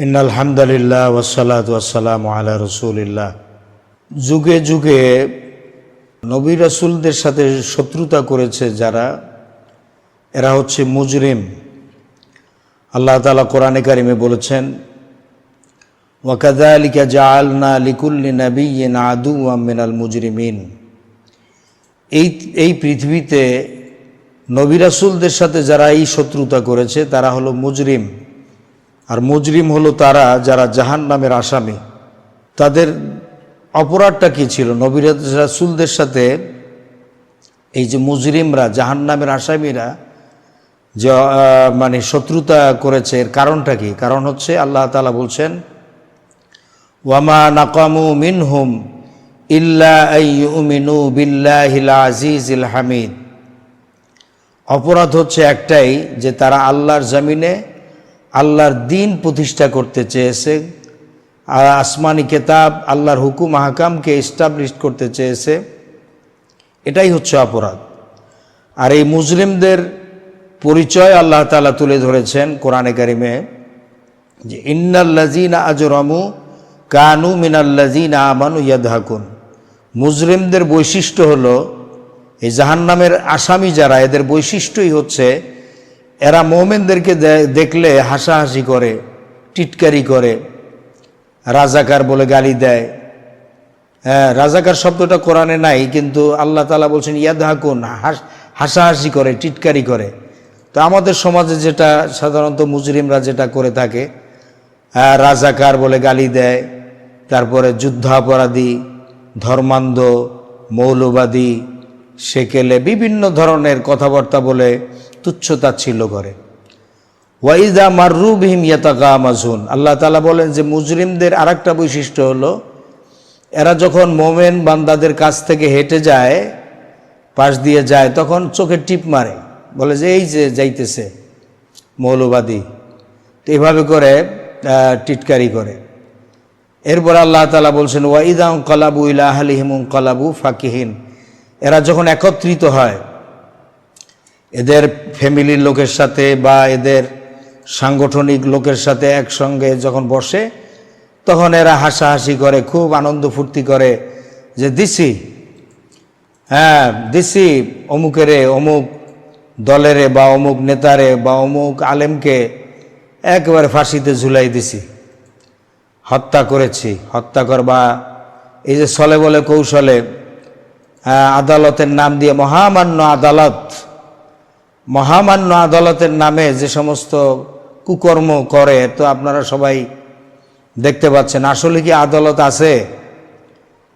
ইন্নাল হামদুলিল্লাহ ওয়াসসালাতু ওয়াসসালামু আলা রাসূলিল্লাহ। যুগে যুগে নবী রাসূলদের সাথে শত্রুতা করেছে যারা, এরা হচ্ছে মুজরিম। আল্লাহ তাআলা কোরআনে কারিমে বলেছেন, ওয়া কাযালিকা জাআলনা লিকুল্লি নাবিয়্যিন আদুওয়াম মিনাল মুজরিমিন। এই পৃথিবীতে নবী রাসূলদের সাথে যারা এই শত্রুতা করেছে তারা হলো মুজরিম। আর মুজরিম হলো তারা যারা জাহান্নামের আসামি। তাদের অপরাধটা কি ছিল? নবী রাসূলদের সাথে এই যে মুজরিমরা, জাহান্নামের আসামিরা যে শত্রুতা করেছে, এর কারণটা কি? কারণ হচ্ছে আল্লাহ তাআলা বলছেন, ওয়ামা নাকামু মিনহুম ইল্লা আইয়ুমিনু বিল্লাহিল আজিজিল হামিদ। অপরাধ হচ্ছে একটাই, যে তারা আল্লাহর জমিনে আল্লাহর দ্বীন প্রতিষ্ঠা করতে চেয়েছে, আসমানি কিতাব আল্লাহর হুকুম আহকামকে এস্টাবলিশ করতে চেয়েছে। এটাই হচ্ছে অপরাধ। আর এই মুজরিমদের পরিচয় আল্লাহ তাআলা তুলে ধরেছেন কোরআনে কারিমে, যে ইন্নাল্লাযীনা আজরামু কানু মিনাল্লাযীনা আমানু ইয়াদহাকুন। মুজরিমদের বৈশিষ্ট্য হলো, এই জাহান্নামের আসামি যারা, এদের বৈশিষ্ট্যই হচ্ছে এরা মুমিনদেরকে দেখলে হাসাহাসি করে, টিটকারি করে, রাজাকার বলে গালি দেয়। হ্যাঁ, রাজাকার শব্দটা কোরআনে নাই, কিন্তু আল্লাহ তাআলা বলছেন ইয়াদহাকুন, হাসাহাসি করে, টিটকারি করে। তো আমাদের সমাজে যেটা সাধারণত মুজরিমরা যেটা করে থাকে, রাজাকার বলে গালি দেয়, তারপরে যুদ্ধাপরাধী, ধর্মান্ধ, মৌলবাদী, সেকেলে বিভিন্ন ধরনের কথাবার্তা বলে তুচ্ছতাচ্ছিল্য করে। ওয়াইদা মাররু বিহিম ইয়াতাগামাজুন। আল্লাহ তাআলা বলেন যে মুজরিমদের আরেকটা বৈশিষ্ট্য হলো, এরা যখন মোমেন বান্দাদের কাছ থেকে হেঁটে যায়, পাশ দিয়ে যায়, তখন চোখে টিপ মারে, বলে যে এই যে যাইতেছে মৌলবাদী। তো এভাবে করে টিটকারি করে। এরপর আল্লাহ তাআলা বলছেন, ওয়াইদা ইনকালাবু ইলা আহলিহিম ইনকালাবু ফাকিহিন। এরা যখন একত্রিত হয়, এদের ফ্যামিলির লোকের সাথে বা এদের সাংগঠনিক লোকের সাথে একসঙ্গে যখন বসে, তখন এরা হাসাহাসি করে, খুব আনন্দ ফুর্তি করে, যে দিছি, হ্যাঁ দিছি অমুকেরে, অমুক দলেরে বা অমুক নেতারে বা অমুক আলেমকে একেবারে ফাঁসিতে ঝুলাই দিছি, হত্যা করেছি। হত্যা করবা এই যে ছলে বলে কৌশলে আদালতের নাম দিয়ে, মহামান্য আদালত, মহামান্য আদালতের নামে যে সমস্ত কুকর্ম করে, তো আপনারা সবাই দেখতে পাচ্ছেন। আসলে কি আদালত আছে?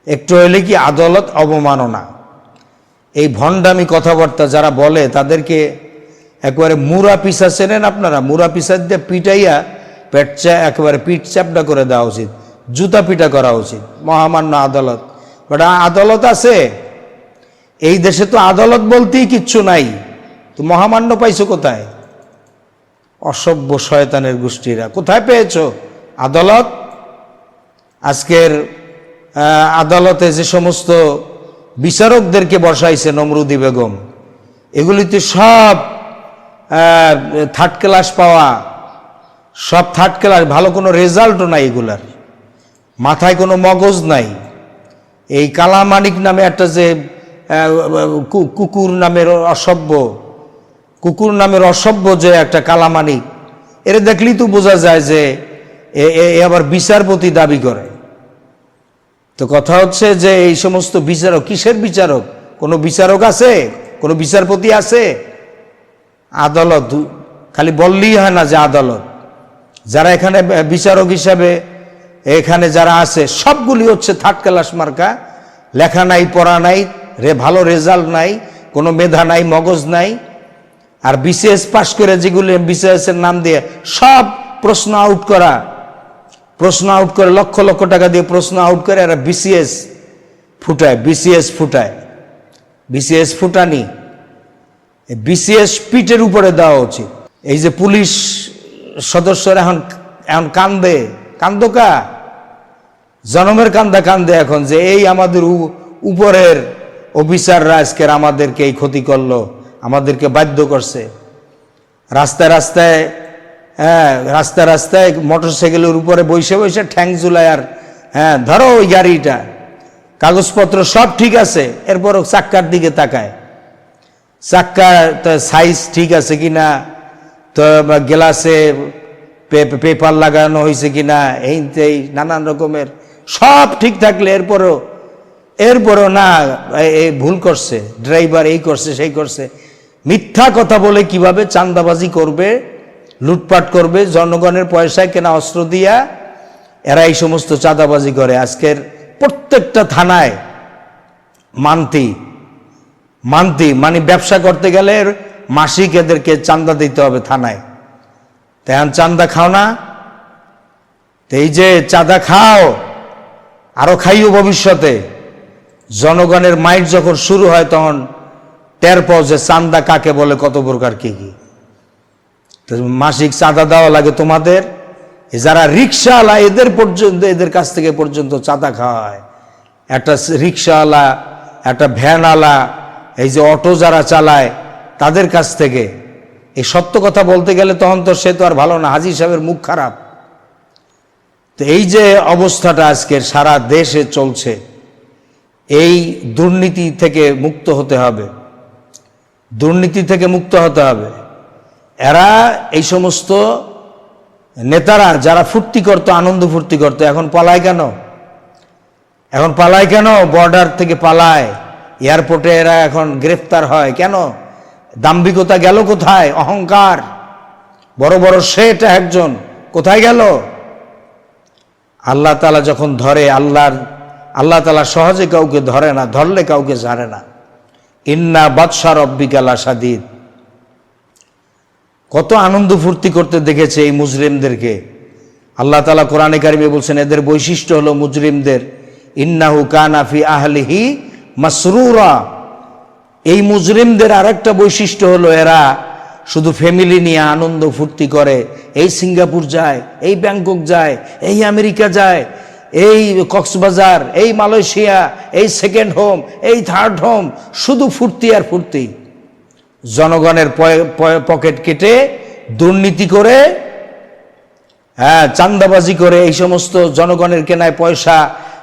একটু হইলে কি আদালত অবমাননা। এই ভণ্ডামি কথাবার্তা যারা বলে, তাদেরকে একেবারে মুরা পিসা চেনেন আপনারা? মুরা পিসা দিয়ে পিটাইয়া একেবারে পিঠ চাপটা করে দেওয়া উচিত, জুতা পিটা করা উচিত। মহামান্য আদালত, বাট আদালত আছে? এই দেশে তো আদালত বলতেই কিচ্ছু নাই, তো মহামান্য পাইছো কোথায়? অসভ্য শয়তানের গোষ্ঠীরা, কোথায় পেয়েছো আদালত? আজকের আদালতে যে সমস্ত বিচারকদেরকে বসাইছে নমরুদি বেগম, এগুলিতে সব থার্ড ক্লাস পাওয়া, সব থার্ড ক্লাস, ভালো কোনো রেজাল্টও নাই এগুলার, মাথায় কোনো মগজ নাই। এই কালামানিক নামে একটা যে কুকুর নামের অসভ্য যে একটা কালামানিক, এর দেখলেই তো বোঝা যায় যে এ আবার বিচারপতি দাবি করে। তো কথা হচ্ছে যে এই সমস্ত বিচারক, কিসের বিচারক? কোনো বিচারক আছে? কোনো বিচারপতি আছে? আদালত খালি বললেই হয় না যে আদালত। যারা এখানে বিচারক হিসাবে এখানে যারা আছে, সবগুলি হচ্ছে থার্ড ক্লাস মার্কা, লেখা নাই, পড়া নাই, ভালো রেজাল্ট নাই, কোনো মেধা নাই, মগজ নাই। আর বিসিএস পাশ করে, যেগুলি বিসিএস এর নাম দিয়ে সব প্রশ্ন আউট করে, লক্ষ লক্ষ টাকা দিয়ে প্রশ্ন আউট করে, এরা বিসিএস ফুটায়। বিসিএস ফুটানি, বিসিএস পিঠের উপরে দেওয়া উচিত। এই যে পুলিশ সদস্যরা এখন কান্দোকা জনমের কান্দে এখন, যে এই আমাদের উপরের অফিসাররা আজকের আমাদেরকে এই ক্ষতি করলো, আমাদেরকে বাধ্য করছে। রাস্তায় রাস্তায় হ্যাঁ, রাস্তায় রাস্তায় মোটরসাইকেলের উপরে বসে বসে ঠ্যাং ঝুলায়, আর হ্যাঁ ধরো ওই গাড়িটা, কাগজপত্র সব ঠিক আছে, এরপরও চাক্কার দিকে তাকায়, চাক্কার সাইজ ঠিক আছে কিনা, তো গ্লাসে পেপার লাগানো হয়েছে কিনা, এই নানান রকমের সব ঠিক থাকলে এরপরও না, এই ভুল করছে ড্রাইভার, এই করছে সেই করছে। মিথ্যা কথা বলে কিভাবে চাঁদাবাজি করবে, লুটপাট করবে, জনগণের পয়সায় কেনা অস্ত্র দিয়া এরা এই সমস্ত চাঁদাবাজি করে। আজকের প্রত্যেকটা থানায় মান্তি মানে ব্যবসা করতে গেলে মাসিক এদেরকে চাঁদা দিতে হবে থানায়। তেমন চাঁদা খাও না, এই যে চাঁদা খাও, আরো খাইও ভবিষ্যতে। জনগণের মাইট যখন শুরু হয় তখন টের পাও যে চাঁদা কাকে বলে, কত প্রকার কি কি। মাসিক চাঁদা দেওয়া লাগে তোমাদের। যারা রিক্সাওয়ালা এদের কাছ থেকে পর্যন্ত চাঁদা খাওয়া হয়। একটা রিক্সাওয়ালা, একটা ভ্যানওয়ালা, এই যে অটো যারা চালায় তাদের কাছ থেকে। এই সত্য কথা বলতে গেলে তখন তো সে তো আর ভালো না, হাজী সাহেবের মুখ খারাপ। তো এই যে অবস্থাটা আজকের সারা দেশে চলছে, এই দুর্নীতি থেকে মুক্ত হতে হবে, দুর্নীতি থেকে মুক্ত হতে হবে। এরা এই সমস্ত নেতারা যারা ফুর্তি করতো, আনন্দ ফুর্তি করতো, এখন পালায় কেন? এখন পালায় কেন? বর্ডার থেকে পালায়, এয়ারপোর্টে এরা এখন গ্রেফতার হয় কেন? দাম্ভিকতা গেল কোথায়? অহংকার, বড় বড় সেট একজন কোথায় গেল? আল্লাহ তাআলা যখন ধরে, আল্লাহ তাআলা সহজে কাউকে ধরে না, ধরলে কাউকে ছাড়ে না। ইন্না বাদশা রব্বিকা লাশাদীদ। কত আনন্দ ফুর্তি করতে দেখেছে এই মুজরিমদেরকে। আল্লাহ তাআলা কোরআনে কারিমে বলছেন এদের বৈশিষ্ট্য হলো মুজরিমদের, ইন্নাহু কানা ফি আহলিহি মাসরুরা। এই মুজরিমদের আরেকটা বৈশিষ্ট্য হলো এরা শুধু ফ্যামিলি নিয়ে আনন্দ ফুর্তি করে। এই সিঙ্গাপুর যায়, এই ব্যাংকক যায়, এই আমেরিকা যায়, এই কক্সবাজার, এই মালয়েশিয়া, এই সেকেন্ড হোম, এই থার্ড হোম, শুধু ফুর্তি আর ফুর্তি। জনগণের পকেট কেটে দুর্নীতি করে, হ্যাঁ চাঁদাবাজি করে, এই সমস্ত জনগণের কেনায় পয়সা,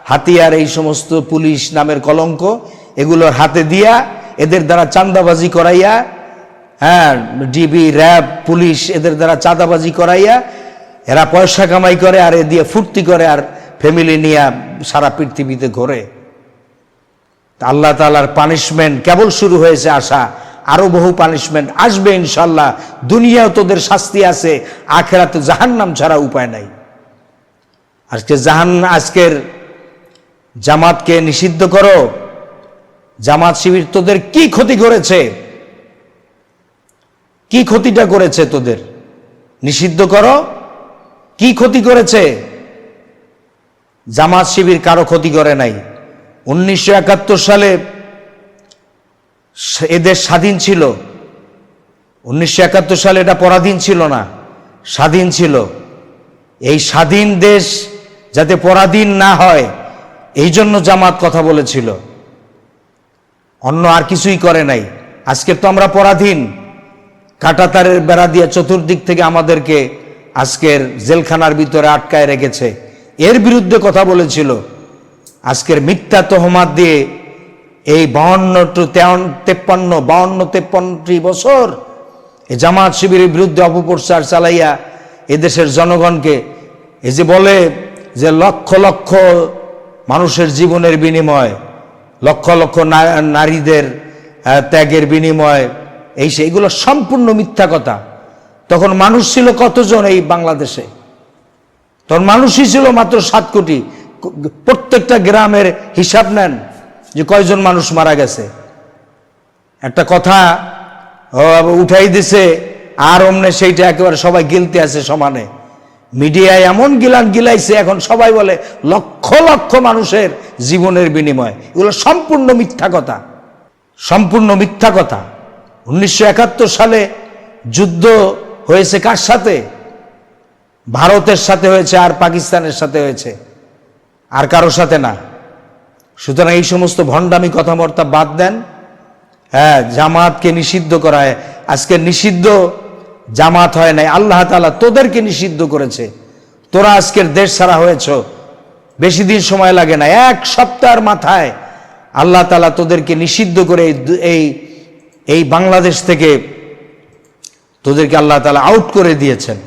হাতিয়ার, এই সমস্ত পুলিশ নামের কলঙ্ক এগুলোর হাতে দিয়া এদের দ্বারা চাঁদাবাজি করাইয়া, হ্যাঁ ডিবি, র্যাব, পুলিশ এদের দ্বারা চাঁদাবাজি করাইয়া এরা পয়সা কামাই করে, আর এ দিয়ে ফুর্তি করে, আর ফ্যামিলি নিয়ে সারা পৃথিবীতে ঘোরে। আল্লাহ তাআলার পানিশমেন্ট কেবল শুরু হয়েছে আসা, আরো বহু পানিশমেন্ট আসবে ইনশাল্লাহ। দুনিয়াও তোদের শাস্তি আছে, আখিরাতে জাহান্নাম ছাড়া উপায় নাই। আজকের জামাতকে নিষিদ্ধ করো। জামাত শিবির তোদের কি ক্ষতি করেছে? কি ক্ষতিটা করেছে তোদের? নিষিদ্ধ করো। কি ক্ষতি করেছে? জামাত শিবির কারো ক্ষতি করে নাই। 1971 সালে এদেশ স্বাধীন ছিল। 1971 সালে এটা পরাধীন ছিল না, স্বাধীন ছিল। এই স্বাধীন দেশ যাতে পরাধীন না হয় এই জন্য জামাত কথা বলেছিল, অন্য আর কিছুই করে নাই। আজকে তো আমরা পরাধীন, কাঁটাতারের বেড়া দিয়ে চতুর্দিক থেকে আমাদেরকে আজকের জেলখানার ভিতরে আটকায় রেখেছে। এর বিরুদ্ধে কথা বলেছিল। আজকের মিথ্যা তহমাত দিয়ে এই 52-53 বছর এই জামাত শিবিরের বিরুদ্ধে অপপ্রচার চালাইয়া এদেশের জনগণকে, এই যে বলে যে লক্ষ লক্ষ মানুষের জীবনের বিনিময়, লক্ষ লক্ষ নারীদের ত্যাগের বিনিময়, এইগুলো সম্পূর্ণ মিথ্যা কথা। তখন মানুষ ছিল কতজন এই বাংলাদেশে? তখন মানুষই ছিল মাত্র 7 কোটি। প্রত্যেকটা গ্রামের হিসাব নেন যে কয়জন মানুষ মারা গেছে। একটা কথা উঠাই দিছে আর অমনে সেইটা একেবারে সবাই গিলতে আছে সমানে। মিডিয়ায় এমন গিলাইছে, এখন সবাই বলে লক্ষ লক্ষ মানুষের জীবনের বিনিময়। এগুলো সম্পূর্ণ মিথ্যা কথা, সম্পূর্ণ মিথ্যা কথা। 1971 সালে যুদ্ধ হয়েছে কার সাথে? ভারতের সাথে হয়েছে আর পাকিস্তানের সাথে হয়েছে, আর কারোর সাথে না। সুতরাং এই সমস্ত ভণ্ডামি কথাবার্তা বাদ দেন। হ্যাঁ, জামাতকে নিষিদ্ধ করা হয়। আজকে নিষিদ্ধ জামাত হয় নাই, আল্লাহ তাআলা তোদেরকে নিষিদ্ধ করেছে। তোরা আজকের দেশ ছাড়া হয়েছ, বেশি দিন সময় লাগে না, 1 সপ্তাহের মাথায় আল্লাহ তাআলা তোদেরকে নিষিদ্ধ করে এই বাংলাদেশ থেকে তোদেরকে আল্লাহ তাআলা আউট করে দিয়েছেন।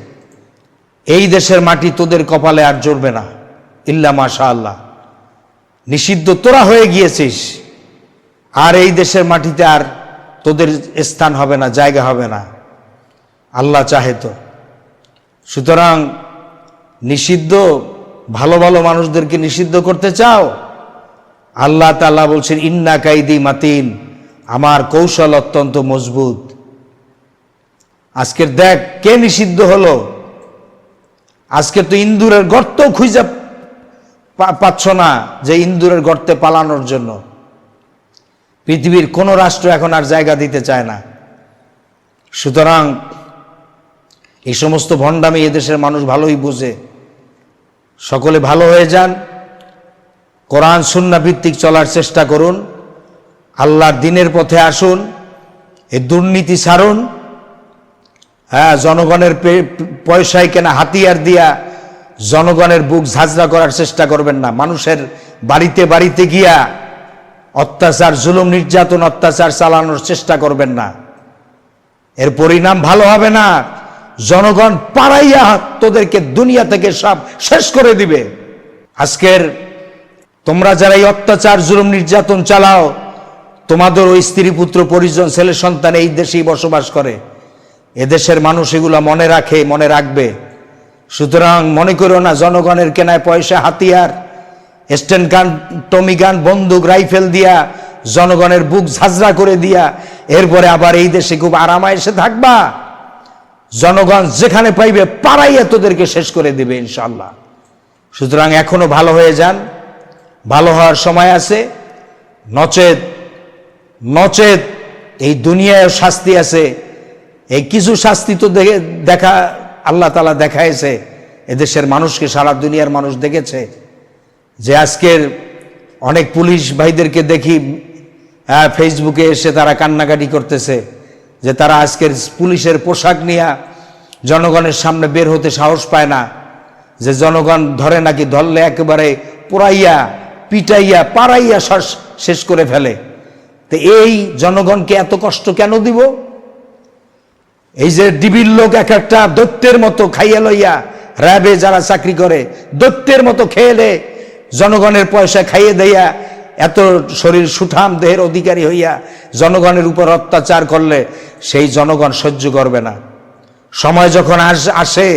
এই দেশের মাটি তোদের কপালে আর জড়বে না, ইল্লা মাশাআল্লাহ। নিষিদ্ধ তোরা হয়ে গিয়েছিস, আর এই দেশের মাটিতে আর তোদের স্থান হবে না, জায়গা হবে না, আল্লাহ চাহে তো। সুতরাং নিষিদ্ধ, ভালো ভালো মানুষদেরকে নিষিদ্ধ করতে চাও, আল্লাহ তাআলা বলছেন ইন্না কাইদি মাতিন, আমার কৌশল অত্যন্ত মজবুত। আজকের দেখ কে নিষিদ্ধ হলো, আজকে তো ইন্দুরের গর্ত খুঁজে পাচ্ছ না যে ইন্দুরের গর্তে পালানোর জন্য। পৃথিবীর কোন রাষ্ট্র এখন আর জায়গা দিতে চায় না। সুতরাং এই সমস্ত ভণ্ডামি এদেশের মানুষ ভালোই বোঝে। সকলে ভালো হয়ে যান, কোরআন সুন্নাহ ভিত্তিক চলার চেষ্টা করুন, আল্লাহর দ্বীনের পথে আসুন, এই দুর্নীতি ছাড়ুন। হ্যাঁ, জনগণের পয়সায় কেনা হাতিয়ার দিয়া জনগণের বুক ঝাঁঝরা করার চেষ্টা করবেন না। মানুষের বাড়িতে বাড়িতে গিয়া অত্যাচার, জুলুম, নির্যাতন, অত্যাচার চালানোর চেষ্টা করবেন না। এর পরিণাম ভালো হবে না। জনগণ পাড়াইয়া তোদেরকে দুনিয়া থেকে সব শেষ করে দিবে। আজকের তোমরা যারা এই অত্যাচার, জুলুম, নির্যাতন চালাও, তোমাদের ওই স্ত্রী, পুত্র, পরিজন, ছেলে সন্তান এই দেশেই বসবাস করে। এদেশের মানুষ এগুলা মনে রাখে, মনে রাখবে। সুতরাং মনে করো না জনগণের কেনায় পয়সা, হাতিয়ার, স্টেন গান, টমি গান, বন্দুক, রাইফেল দিয়া জনগণের বুক ঝাঁঝরা করে দিয়া এরপরে আবার এই দেশে খুব আরামায়েশে থাকবা। জনগণ যেখানে পাইবে পাড়াইয়া তোদেরকে শেষ করে দিবে ইনশাআল্লাহ। সুতরাং এখনো ভালো হয়ে যান, ভালো হওয়ার সময় আছে। নচেত এই দুনিয়ায় শাস্তি আছে। এই কিছু শাস্তি তো দেখা আল্লাহ তাআলা দেখাইছে, এদেশের মানুষকে, সারা দুনিয়ার মানুষ দেখেছে। যে আজকের অনেক পুলিশ ভাইদেরকে দেখি ফেসবুকে এসে তারা কান্নাকাটি করতেছে যে তারা আজকের পুলিশের পোশাক নিয়ে জনগণের সামনে বের হতে সাহস পায় না, যে জনগণ ধরে নাকি ধরলে একেবারে পোড়াইয়া, পিটাইয়া, পাড়াইয়া শেষ করে ফেলে। তো এই জনগণকে এত কষ্ট কেন দিব? এই যে ডিবির লোক এক একটা দৈত্যের মতো খাইয়া লইয়া, র্যাবে যারা চাকরি করে দৈত্যের মতো খেয়ে জনগণের পয়সা খাইয়ে দেয়া, এত শরীর সুঠাম দেহের অধিকারী হইয়া জনগণের উপর অত্যাচার করলে সেই জনগণ সহ্য করবে না। সময় যখন আসে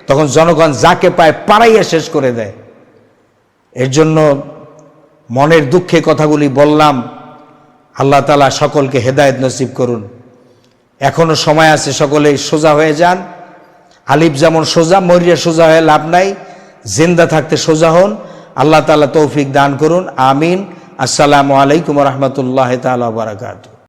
তখন জনগণ যাকে পায় পাড়াইয়া শেষ করে দেয়। এর জন্য মনের দুঃখে কথাগুলি বললাম। আল্লাহ তাআলা সকলকে হেদায়েত নসিব করুন। এখনো সময় আছে, সকলেই সোজা হয়ে যান। আলিফ যেমন সোজা, মরিয়া সোজা হয়ে লাভ নাই, জিন্দা থাকতে সোজা হন। আল্লাহ তাআলা তৌফিক দান করুন, আমিন। আসসালামু আলাইকুম ওয়া রাহমাতুল্লাহি তাআলা ওয়া বারাকাতুহু।